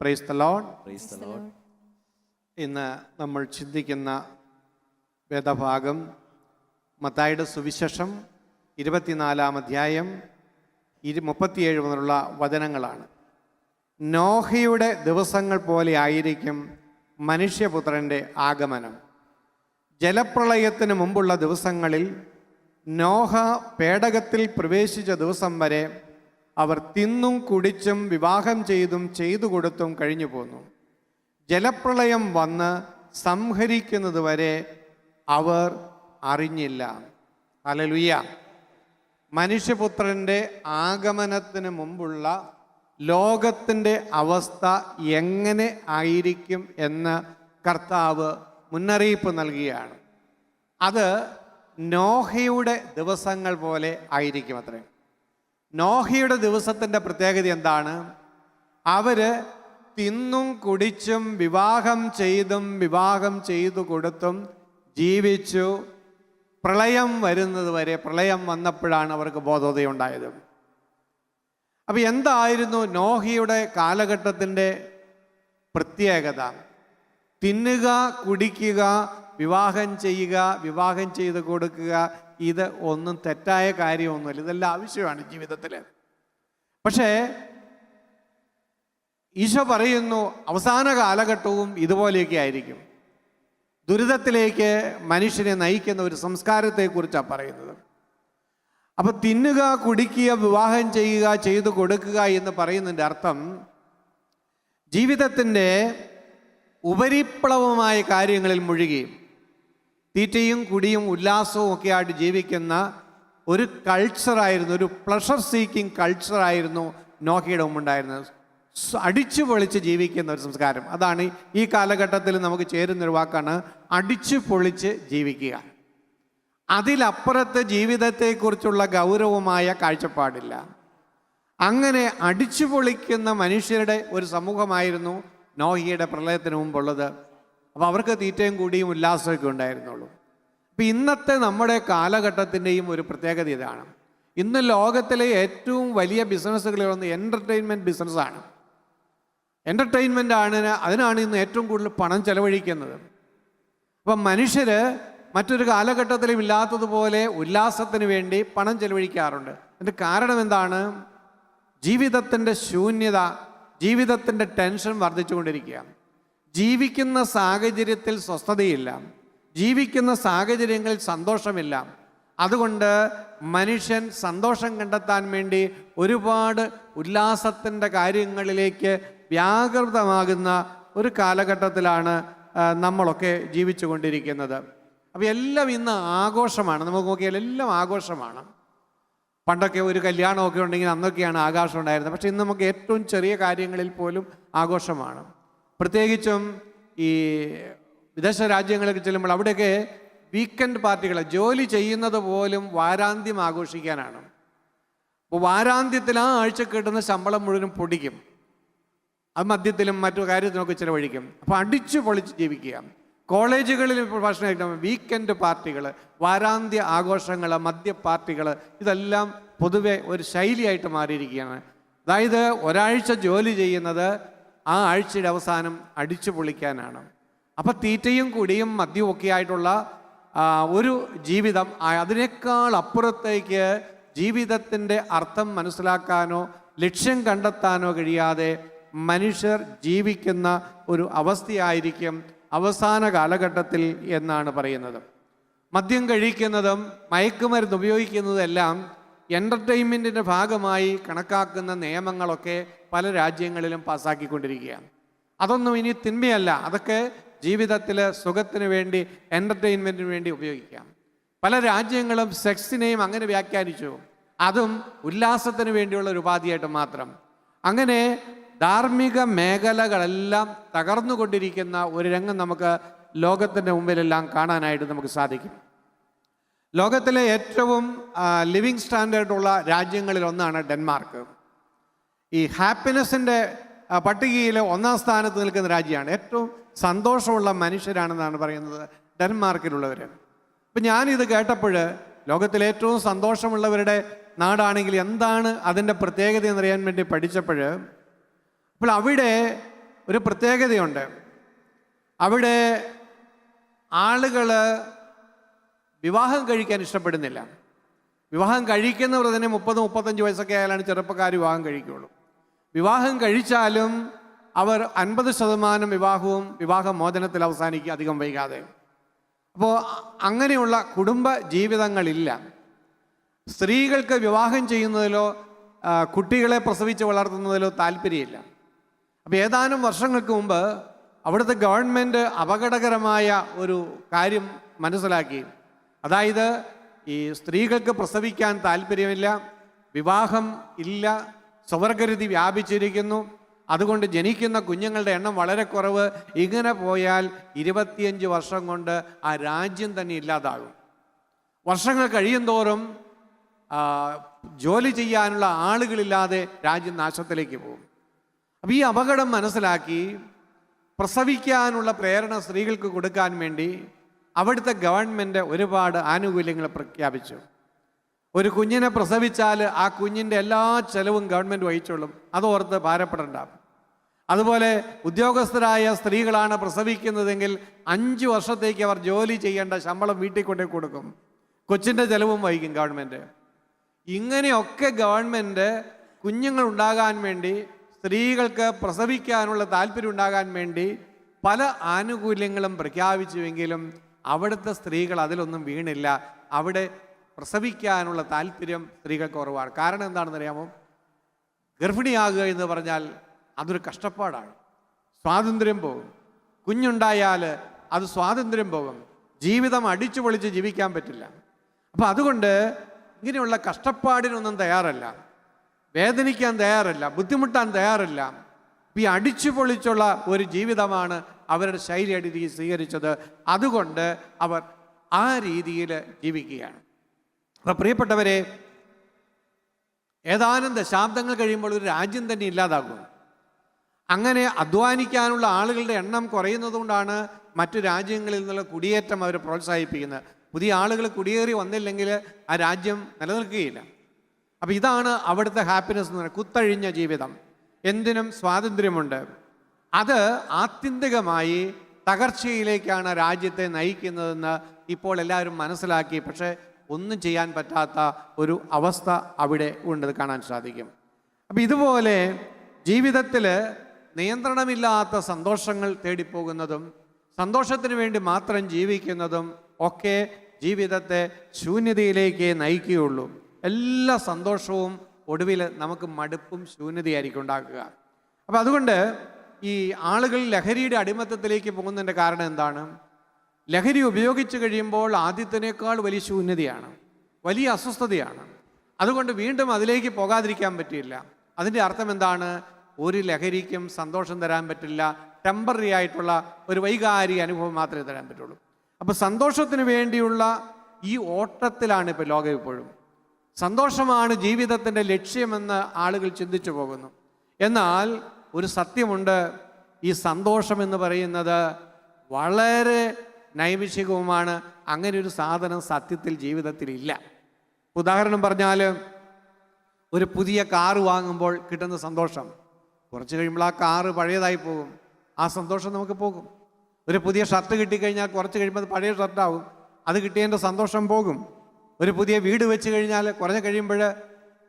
Praise the Lord. ഇന്ന് നമ്മൾ ചിന്തിക്കുന്ന വേദഭാഗം മത്തായിയുടെ സുവിശേഷം 24-ാം അധ്യായം 37 മുതലുള്ള വചനങ്ങളാണ്. നോഹയുടെ ദിവസങ്ങൾ പോലെ ആയിരിക്കും മനുഷ്യപുത്രൻ്റെ ആഗമനം. ജലപ്രളയത്തിന് മുമ്പുള്ള ദിവസങ്ങളിൽ നോഹ പേടകത്തിൽ പ്രവേശിച്ച ദിവസം വരെ അവർ തിന്നും കുടിച്ചും വിവാഹം ചെയ്തു കൊടുത്തും കഴിഞ്ഞു പോന്നു. ജലപ്രളയം വന്ന് സംഹരിക്കുന്നതുവരെ അവർ അറിഞ്ഞില്ല. ഹല്ലേലൂയ. മനുഷ്യപുത്രൻ്റെ ആഗമനത്തിന് മുമ്പുള്ള ലോകത്തിൻ്റെ അവസ്ഥ എങ്ങനെ ആയിരിക്കും എന്ന് കർത്താവ് മുന്നറിയിപ്പ് നൽകുകയാണ്. അത് നോഹയുടെ ദിവസങ്ങൾ പോലെ ആയിരിക്കും അത്രേ. നോഹയുടെ ദിവസത്തിൻ്റെ പ്രത്യേകത എന്താണ്? അവർ തിന്നും കുടിച്ചും വിവാഹം ചെയ്തു കൊടുത്തും ജീവിച്ചു. പ്രളയം വരുന്നത് വരെ, പ്രളയം വന്നപ്പോഴാണ് അവർക്ക് ബോധോദയം. അപ്പം എന്തായിരുന്നു നോഹയുടെ കാലഘട്ടത്തിൻ്റെ പ്രത്യേകത? തിന്നുക, കുടിക്കുക, വിവാഹം ചെയ്യുക, വിവാഹം ചെയ്ത് കൊടുക്കുക, ഇത് ഒന്നും തെറ്റായ കാര്യമൊന്നുമില്ല. ഇതെല്ലാം ആവശ്യമാണ് ജീവിതത്തിൽ. പക്ഷേ ഈശോ പറയുന്നു അവസാന കാലഘട്ടവും ഇതുപോലെയൊക്കെ ആയിരിക്കും. ദുരിതത്തിലേക്ക് മനുഷ്യനെ നയിക്കുന്ന ഒരു സംസ്കാരത്തെക്കുറിച്ചാണ് പറയുന്നത്. അപ്പോൾ തിന്നുക, കുടിക്കുക, വിവാഹം ചെയ്യുക, ചെയ്തു കൊടുക്കുക എന്ന് പറയുന്നതിൻ്റെ അർത്ഥം ജീവിതത്തിൻ്റെ ഉപരിപ്ലവമായ കാര്യങ്ങളിൽ മുഴുകി തീറ്റയും കുടിയും ഉല്ലാസവും ഒക്കെ ആയിട്ട് ജീവിക്കുന്ന ഒരു കൾച്ചറായിരുന്നു, ഒരു പ്ലഷർ സീക്കിംഗ് കൾച്ചറായിരുന്നു നോഹയുടെ മുമ്പുണ്ടായിരുന്നത്. അടിച്ചു പൊളിച്ച് ജീവിക്കുന്ന ഒരു സംസ്കാരം. അതാണ് ഈ കാലഘട്ടത്തിൽ നമുക്ക് ചേരുന്നൊരു വാക്കാണ് അടിച്ചു പൊളിച്ച് ജീവിക്കുക. അതിലപ്പുറത്ത് ജീവിതത്തെക്കുറിച്ചുള്ള ഗൗരവമായ കാഴ്ചപ്പാടില്ല. അങ്ങനെ അടിച്ചു പൊളിക്കുന്ന മനുഷ്യരുടെ ഒരു സമൂഹമായിരുന്നു നോഹയുടെ പ്രളയത്തിന് മുമ്പുള്ളത്. അപ്പോൾ അവർക്ക് തീറ്റയും കൂടിയും ഉല്ലാസമൊക്കെ ഉണ്ടായിരുന്നുള്ളൂ. അപ്പം ഇന്നത്തെ നമ്മുടെ കാലഘട്ടത്തിൻ്റെയും ഒരു പ്രത്യേകത ഇതാണ്. ഇന്ന് ലോകത്തിലെ ഏറ്റവും വലിയ ബിസിനസ്സുകളിലൊന്ന് എൻ്റർടൈൻമെൻറ്റ് ബിസിനസ്സാണ്. എൻ്റർടൈൻമെൻ്റ് അതിനാണ് ഇന്ന് ഏറ്റവും കൂടുതൽ പണം ചെലവഴിക്കുന്നത്. അപ്പം മനുഷ്യർ മറ്റൊരു കാലഘട്ടത്തിലും ഇല്ലാത്തതുപോലെ ഉല്ലാസത്തിന് വേണ്ടി പണം ചെലവഴിക്കാറുണ്ട്. അതിൻ്റെ കാരണം എന്താണ്? ജീവിതത്തിൻ്റെ ശൂന്യത, ജീവിതത്തിൻ്റെ ടെൻഷൻ വർദ്ധിച്ചുകൊണ്ടിരിക്കുക. ജീവിക്കുന്ന സാഹചര്യത്തിൽ സ്വസ്ഥതയില്ല, ജീവിക്കുന്ന സാഹചര്യങ്ങളിൽ സന്തോഷമില്ല. അതുകൊണ്ട് മനുഷ്യൻ സന്തോഷം കണ്ടെത്താൻ വേണ്ടി ഒരുപാട് ഉല്ലാസത്തിൻ്റെ കാര്യങ്ങളിലേക്ക് വ്യാകൃതമാകുന്ന ഒരു കാലഘട്ടത്തിലാണ് നമ്മളൊക്കെ ജീവിച്ചു കൊണ്ടിരിക്കുന്നത്. അപ്പോൾ എല്ലാം ഇന്ന് ആഘോഷമാണ്. നമുക്ക് നോക്കിയാൽ എല്ലാം ആഘോഷമാണ്. പണ്ടൊക്കെ ഒരു കല്യാണമൊക്കെ ഉണ്ടെങ്കിൽ അന്നൊക്കെയാണ് ആഘോഷം ഉണ്ടായിരുന്നത്. പക്ഷേ ഇന്ന് നമുക്ക് ഏറ്റവും ചെറിയ കാര്യങ്ങളിൽ പോലും ആഘോഷമാണ്. പ്രത്യേകിച്ചും ഈ വിദേശ രാജ്യങ്ങളിലേക്ക് ചെല്ലുമ്പോൾ അവിടെയൊക്കെ വീക്കെൻഡ് പാർട്ടികൾ, ജോലി ചെയ്യുന്നത് പോലും വാരാന്ത്യം ആഘോഷിക്കാനാണ്. അപ്പോൾ വാരാന്ത്യത്തിൽ ആ ആഴ്ച കിട്ടുന്ന ശമ്പളം മുഴുവനും പൊടിക്കും. അത് മദ്യത്തിലും മറ്റു കാര്യത്തിനൊക്കെ ചിലവഴിക്കും. അപ്പോൾ അടിച്ചു പൊളിച്ച് ജീവിക്കുക. കോളേജുകളിൽ ഇപ്പോൾ ഭക്ഷണം കഴിക്കണം, വീക്കെൻഡ് പാർട്ടികൾ, വാരാന്ത്യ ആഘോഷങ്ങൾ, മദ്യ പാർട്ടികൾ, ഇതെല്ലാം പൊതുവെ ഒരു ശൈലിയായിട്ട് മാറിയിരിക്കുകയാണ്. അതായത് ഒരാഴ്ച ജോലി ചെയ്യുന്നത് ആ ആഴ്ചയുടെ അവസാനം അടിച്ചു പൊളിക്കാനാണ്. അപ്പം തീറ്റയും കുടിയും മദ്യവും ഒക്കെ ആയിട്ടുള്ള ഒരു ജീവിതം, അതിനേക്കാൾ അപ്പുറത്തേക്ക് ജീവിതത്തിൻ്റെ അർത്ഥം മനസ്സിലാക്കാനോ ലക്ഷ്യം കണ്ടെത്താനോ കഴിയാതെ മനുഷ്യർ ജീവിക്കുന്ന ഒരു അവസ്ഥയായിരിക്കും അവസാന കാലഘട്ടത്തിൽ എന്നാണ് പറയുന്നത്. മദ്യം കഴിക്കുന്നതും മയക്കുമരുന്ന് ഉപയോഗിക്കുന്നതും എല്ലാം എൻ്റർടൈൻമെൻറ്റിൻ്റെ ഭാഗമായി കണക്കാക്കുന്ന നിയമങ്ങളൊക്കെ പല രാജ്യങ്ങളിലും പാസ്സാക്കിക്കൊണ്ടിരിക്കുകയാണ്. അതൊന്നും ഇനി തിന്മയല്ല, അതൊക്കെ ജീവിതത്തിൽ സുഖത്തിന് വേണ്ടി, എൻ്റർടൈൻമെൻറ്റിന് വേണ്ടി ഉപയോഗിക്കാം. പല രാജ്യങ്ങളും സെക്സിനെയും അങ്ങനെ വ്യാഖ്യാനിച്ചു, അതും ഉല്ലാസത്തിന് വേണ്ടിയുള്ള ഒരു ഉപാധിയായിട്ട് മാത്രം. അങ്ങനെ ധാർമ്മിക മേഖലകളെല്ലാം തകർന്നുകൊണ്ടിരിക്കുന്ന ഒരു രംഗം നമുക്ക് ലോകത്തിൻ്റെ മുമ്പിലെല്ലാം കാണാനായിട്ട് നമുക്ക് സാധിക്കും. ലോകത്തിലെ ഏറ്റവും ലിവിങ് സ്റ്റാൻഡേർഡുള്ള രാജ്യങ്ങളിൽ ഒന്നാണ് ഡെൻമാർക്ക്. ഈ ഹാപ്പിനെസ്സിൻ്റെ പട്ടികയിൽ 1-ാം സ്ഥാനത്ത് നിൽക്കുന്ന രാജ്യമാണ്. ഏറ്റവും സന്തോഷമുള്ള മനുഷ്യരാണെന്നാണ് പറയുന്നത് ഡെൻമാർക്കിലുള്ളവർ. അപ്പം ഞാനിത് കേട്ടപ്പോൾ ലോകത്തിലെ ഏറ്റവും സന്തോഷമുള്ളവരുടെ നാടാണെങ്കിൽ എന്താണ് അതിൻ്റെ പ്രത്യേകത എന്നറിയാൻ വേണ്ടി പഠിച്ചപ്പോൾ അവിടെ ഒരു പ്രത്യേകതയുണ്ട്. അവിടെ ആളുകൾ വിവാഹം കഴിക്കാൻ ഇഷ്ടപ്പെടുന്നില്ല. വിവാഹം കഴിക്കുന്നവർ തന്നെ 30-35 വയസ്സൊക്കെ ആയാലാണ് ചെറുപ്പക്കാർ വിവാഹം കഴിക്കുകയുള്ളൂ. വിവാഹം കഴിച്ചാലും അവർ 50% വിവാഹവും വിവാഹമോചനത്തിൽ അവസാനിക്കുക അധികം വൈകാതെ. അപ്പോൾ അങ്ങനെയുള്ള കുടുംബ ജീവിതങ്ങളില്ല. സ്ത്രീകൾക്ക് വിവാഹം ചെയ്യുന്നതിലോ കുട്ടികളെ പ്രസവിച്ച് വളർത്തുന്നതിലോ താല്പര്യമില്ല. അപ്പോൾ ഏതാനും വർഷങ്ങൾക്ക് മുമ്പ് അവിടുത്തെ ഗവൺമെൻറ് അപകടകരമായ ഒരു കാര്യം മനസ്സിലാക്കി. അതായത് ഈ സ്ത്രീകൾക്ക് പ്രസവിക്കാൻ താല്പര്യമില്ല, വിവാഹം ഇല്ല, സ്വവർഗരതി വ്യാപിച്ചിരിക്കുന്നു, അതുകൊണ്ട് ജനിക്കുന്ന കുഞ്ഞുങ്ങളുടെ എണ്ണം വളരെ കുറവ്. ഇങ്ങനെ പോയാൽ 25 വർഷം കൊണ്ട് ആ രാജ്യം തന്നെ ഇല്ലാതാകും. വർഷങ്ങൾ കഴിയും തോറും ജോലി ചെയ്യാനുള്ള ആളുകളില്ലാതെ രാജ്യം നാശത്തിലേക്ക് പോകും. അപ്പോൾ ഈ അപകടം മനസ്സിലാക്കി പ്രസവിക്കാനുള്ള പ്രേരണ സ്ത്രീകൾക്ക് കൊടുക്കാൻ വേണ്ടി അവിടുത്തെ ഗവൺമെൻറ് ഒരുപാട് ആനുകൂല്യങ്ങൾ പ്രഖ്യാപിച്ചു. ഒരു കുഞ്ഞിനെ പ്രസവിച്ചാൽ ആ കുഞ്ഞിൻ്റെ എല്ലാ ചെലവും ഗവൺമെൻറ് വഹിച്ചോളും, അതോർത്ത് ഭാരപ്പെടേണ്ട. അതുപോലെ ഉദ്യോഗസ്ഥരായ സ്ത്രീകളാണ് പ്രസവിക്കുന്നതെങ്കിൽ 5 വർഷത്തേക്ക് അവർ ജോലി ചെയ്യേണ്ട ശമ്പളം വീട്ടിൽ കൊണ്ടേ കൊടുക്കും, കൊച്ചിൻ്റെ ചെലവും വഹിക്കും ഗവൺമെൻറ്. ഇങ്ങനെയൊക്കെ ഗവൺമെൻറ് കുഞ്ഞുങ്ങൾ ഉണ്ടാകാൻ വേണ്ടി, സ്ത്രീകൾക്ക് പ്രസവിക്കാനുള്ള താല്പര്യം ഉണ്ടാകാൻ വേണ്ടി പല ആനുകൂല്യങ്ങളും പ്രഖ്യാപിച്ചുവെങ്കിലും അവിടുത്തെ സ്ത്രീകൾ അതിലൊന്നും വീണില്ല. അവിടെ പ്രസവിക്കാനുള്ള താല്പര്യം സ്ത്രീകൾക്ക് കുറവാണ്. കാരണം എന്താണെന്ന് അറിയാമോ? ഗർഭിണിയാകുക എന്ന് പറഞ്ഞാൽ അതൊരു കഷ്ടപ്പാടാണ്. സ്വാതന്ത്ര്യം പോകും. കുഞ്ഞുണ്ടായാൽ അത് സ്വാതന്ത്ര്യം പോകും. ജീവിതം അടിച്ചു പൊളിച്ച് ജീവിക്കാൻ പറ്റില്ല. അപ്പം അതുകൊണ്ട് ഇങ്ങനെയുള്ള കഷ്ടപ്പാടിനൊന്നും തയ്യാറല്ല, വേദനിക്കാൻ തയ്യാറല്ല, ബുദ്ധിമുട്ടാൻ തയ്യാറല്ല. ഈ അടിച്ചു പൊളിച്ചുള്ള ഒരു ജീവിതമാണ് അവരുടെ ശൈലിയായിട്ട് സ്വീകരിച്ചത്. അതുകൊണ്ട് അവർ ആ രീതിയിൽ ജീവിക്കുകയാണ്. അപ്പം പ്രിയപ്പെട്ടവരെ, ഏതാനും ദശാബ്ദങ്ങൾ കഴിയുമ്പോൾ ഒരു രാജ്യം തന്നെ ഇല്ലാതാകും. അങ്ങനെ അധ്വാനിക്കാനുള്ള ആളുകളുടെ എണ്ണം കുറയുന്നത് കൊണ്ടാണ് മറ്റു രാജ്യങ്ങളിൽ നിന്നുള്ള കുടിയേറ്റം അവർ പ്രോത്സാഹിപ്പിക്കുന്നത്. പുതിയ ആളുകൾ കുടിയേറി വന്നില്ലെങ്കിൽ ആ രാജ്യം നിലനിൽക്കുകയില്ല. അപ്പം ഇതാണ് അവിടുത്തെ ഹാപ്പിനെസ് എന്ന് പറയുന്നത്. കുത്തഴിഞ്ഞ ജീവിതം, എന്തിനും സ്വാതന്ത്ര്യമുണ്ട്. അത് ആത്യന്തികമായി തകർച്ചയിലേക്കാണ് രാജ്യത്തെ നയിക്കുന്നതെന്ന് ഇപ്പോൾ എല്ലാവരും മനസ്സിലാക്കി. പക്ഷേ ഒന്നും ചെയ്യാൻ പറ്റാത്ത ഒരു അവസ്ഥ അവിടെ ഉണ്ടെന്ന് കാണാൻ സാധിക്കും. അപ്പം ഇതുപോലെ ജീവിതത്തിൽ നിയന്ത്രണമില്ലാത്ത സന്തോഷങ്ങൾ തേടിപ്പോകുന്നതും സന്തോഷത്തിന് വേണ്ടി മാത്രം ജീവിക്കുന്നതും ഒക്കെ ജീവിതത്തെ ശൂന്യതയിലേക്ക് നയിക്കുകയുള്ളൂ. എല്ലാ സന്തോഷവും ഒടുവിൽ നമുക്ക് മടുപ്പും ശൂന്യതയായിരിക്കും ഉണ്ടാക്കുക. അപ്പം അതുകൊണ്ട് ഈ ആളുകൾ ലഹരിയുടെ അടിമത്തത്തിലേക്ക് പോകുന്നതിൻ്റെ കാരണം എന്താണ്? ലഹരി ഉപയോഗിച്ച് കഴിയുമ്പോൾ ആദ്യത്തിനേക്കാൾ വലിയ ശൂന്യതയാണ്, വലിയ അസ്വസ്ഥതയാണ്. അതുകൊണ്ട് വീണ്ടും അതിലേക്ക് പോകാതിരിക്കാൻ പറ്റില്ല. അതിൻ്റെ അർത്ഥം എന്താണ്? ഒരു ലഹരിക്കും സന്തോഷം തരാൻ പറ്റില്ല. ടെമ്പററി ആയിട്ടുള്ള ഒരു വൈകാരിക അനുഭവം മാത്രമേ തരാൻ പറ്റുള്ളൂ. അപ്പോൾ സന്തോഷത്തിന് വേണ്ടിയുള്ള ഈ ഓട്ടത്തിലാണ് ഇപ്പോൾ ലോകം ഇപ്പോഴും. സന്തോഷമാണ് ജീവിതത്തിൻ്റെ ലക്ഷ്യമെന്ന് ആളുകൾ ചിന്തിച്ചു പോകുന്നു. എന്നാൽ ഒരു സത്യമുണ്ട്, ഈ സന്തോഷം എന്ന് പറയുന്നത് വളരെ നൈമിഷികവുമാണ്. അങ്ങനെ ഒരു സാധനം സത്യത്തിൽ ജീവിതത്തിൽ ഇല്ല. ഉദാഹരണം പറഞ്ഞാൽ, ഒരു പുതിയ കാറ് വാങ്ങുമ്പോൾ കിട്ടുന്ന സന്തോഷം കുറച്ച് കഴിയുമ്പോൾ ആ കാറ് പഴയതായി പോകും, ആ സന്തോഷം നമുക്ക് പോകും. ഒരു പുതിയ ഷർട്ട് കിട്ടിക്കഴിഞ്ഞാൽ കുറച്ച് കഴിയുമ്പോൾ അത് പഴയ ഷർട്ടാവും, അത് കിട്ടിയതിൻ്റെ സന്തോഷം പോകും. ഒരു പുതിയ വീട് വെച്ച് കഴിഞ്ഞാൽ കുറഞ്ഞ് കഴിയുമ്പോൾ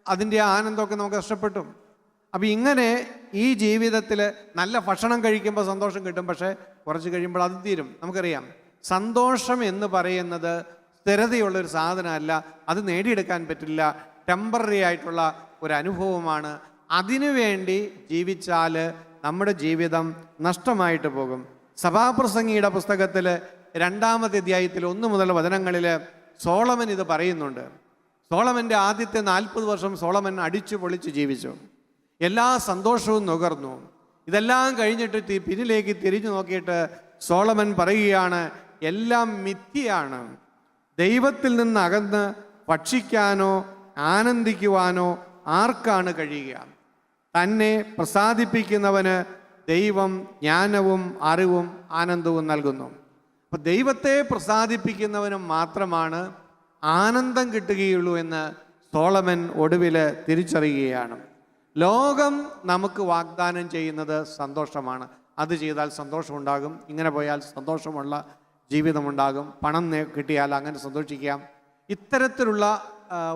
അതിൻ്റെ ആനന്ദമൊക്കെ നമുക്ക് നഷ്ടപ്പെട്ടു. അപ്പം ഇങ്ങനെ ഈ ജീവിതത്തിൽ നല്ല ഭക്ഷണം കഴിക്കുമ്പോൾ സന്തോഷം കിട്ടും, പക്ഷേ കുറച്ച് കഴിയുമ്പോൾ അത് തീരും. നമുക്കറിയാം, സന്തോഷം എന്ന് പറയുന്നത് സ്ഥിരതയുള്ളൊരു സാധനമല്ല, അത് നേടിയെടുക്കാൻ പറ്റില്ല. ടെമ്പററി ആയിട്ടുള്ള ഒരു അനുഭവമാണ്. അതിനുവേണ്ടി ജീവിച്ചാൽ നമ്മുടെ ജീവിതം നഷ്ടമായിട്ട് പോകും. സഭാപ്രസംഗിയുടെ പുസ്തകത്തിൽ 2-ാമത്തെ അധ്യായത്തിൽ 1 മുതൽ വചനങ്ങളിൽ സോളമൻ ഇത് പറയുന്നുണ്ട്. സോളമൻ്റെ ആദ്യത്തെ 40 വർഷം സോളമൻ അടിച്ചു പൊളിച്ച് ജീവിച്ചു, എല്ലാ സന്തോഷവും നുകർന്നു. ഇതെല്ലാം കഴിഞ്ഞിട്ട് പിന്നിലേക്ക് തിരിഞ്ഞു നോക്കിയിട്ട് സോളമൻ പറയുകയാണ്, എല്ലാം മിഥ്യയാണ്. ദൈവത്തിൽ നിന്ന് അകന്ന് ഭക്ഷിക്കാനോ ആനന്ദിക്കുവാനോ ആർക്കാണ് കഴിയുക? തന്നെ പ്രസാദിപ്പിക്കുന്നവന് ദൈവം ജ്ഞാനവും അറിവും ആനന്ദവും നൽകുന്നു. അപ്പം ദൈവത്തെ പ്രസാദിപ്പിക്കുന്നവന് മാത്രമാണ് ആനന്ദം കിട്ടുകയുള്ളൂ എന്ന് സോളമൻ ഒടുവിൽ തിരിച്ചറിയുകയാണ്. ലോകം നമുക്ക് വാഗ്ദാനം ചെയ്യുന്നത് സന്തോഷമാണ്. അത് ചെയ്താൽ സന്തോഷമുണ്ടാകും, ഇങ്ങനെ പോയാൽ സന്തോഷമുള്ള ജീവിതമുണ്ടാകും, പണം കിട്ടിയാൽ അങ്ങനെ സന്തോഷിക്കാം. ഇത്തരത്തിലുള്ള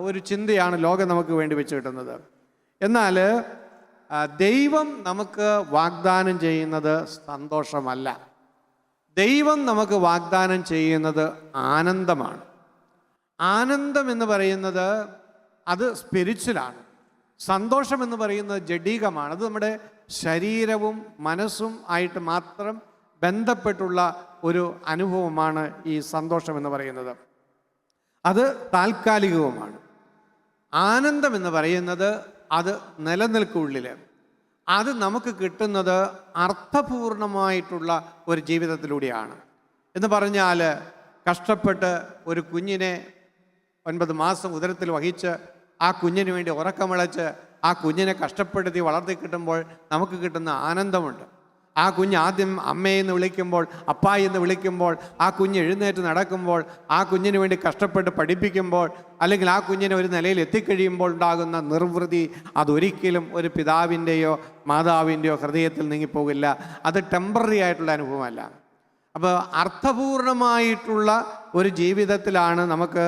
ഒരു ചിന്തയാണ് ലോകം നമുക്ക് വേണ്ടി വെച്ച് കിട്ടുന്നത്. എന്നാൽ ദൈവം നമുക്ക് വാഗ്ദാനം ചെയ്യുന്നത് സന്തോഷമല്ല. ദൈവം നമുക്ക് വാഗ്ദാനം ചെയ്യുന്നത് ആനന്ദമാണ്. ആനന്ദം എന്ന് പറയുന്നത് അത് സ്പിരിച്വലാണ്. സന്തോഷം എന്ന് പറയുന്നത് ജഡികമാണ്. അത് നമ്മുടെ ശരീരവും മനസ്സും ആയിട്ട് മാത്രം ബന്ധപ്പെട്ടുള്ള ഒരു അനുഭവമാണ് ഈ സന്തോഷം എന്ന് പറയുന്നത്. അത് താൽക്കാലികവുമാണ്. ആനന്ദം എന്ന് പറയുന്നത് അത് നിലനിൽക്കുള്ളിൽ, അത് നമുക്ക് കിട്ടുന്നത് അർത്ഥപൂർണമായിട്ടുള്ള ഒരു ജീവിതത്തിലൂടെയാണ്. എന്ന് പറഞ്ഞാൽ കഷ്ടപ്പെട്ട് ഒരു കുഞ്ഞിനെ 9 മാസം ഉദരത്തിൽ വഹിച്ച് ആ കുഞ്ഞിന് വേണ്ടി ഉറക്കമിളച്ച് ആ കുഞ്ഞിനെ കഷ്ടപ്പെടുത്തി വളർത്തി കിട്ടുമ്പോൾ നമുക്ക് കിട്ടുന്ന ആനന്ദമുണ്ട്. ആ കുഞ്ഞ് ആദ്യം അമ്മയെന്ന് വിളിക്കുമ്പോൾ, അപ്പായി എന്ന് വിളിക്കുമ്പോൾ, ആ കുഞ്ഞ് എഴുന്നേറ്റ് നടക്കുമ്പോൾ, ആ കുഞ്ഞിന് വേണ്ടി കഷ്ടപ്പെട്ട് പഠിപ്പിക്കുമ്പോൾ, അല്ലെങ്കിൽ ആ കുഞ്ഞിനെ ഒരു നിലയിൽ എത്തിക്കഴിയുമ്പോൾ ഉണ്ടാകുന്ന നിർവൃതി അതൊരിക്കലും ഒരു പിതാവിൻ്റെയോ മാതാവിൻ്റെയോ ഹൃദയത്തിൽ നീങ്ങിപ്പോകില്ല. അത് ടെമ്പററി ആയിട്ടുള്ള അനുഭവമല്ല. അപ്പോൾ അർത്ഥപൂർണമായിട്ടുള്ള ഒരു ജീവിതത്തിലാണ് നമുക്ക്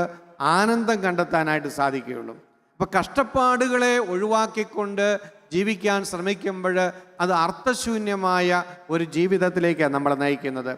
ആനന്ദം കണ്ടെത്താനായിട്ട് സാധിക്കുകയുള്ളൂ. അപ്പോൾ കഷ്ടപ്പാടുകളെ ഒഴിവാക്കിക്കൊണ്ട് ജീവിക്കാൻ ശ്രമിക്കുമ്പോൾ അത് അർത്ഥശൂന്യമായ ഒരു ജീവിതത്തിലേക്കാണ് നമ്മളെ നയിക്കുന്നത്.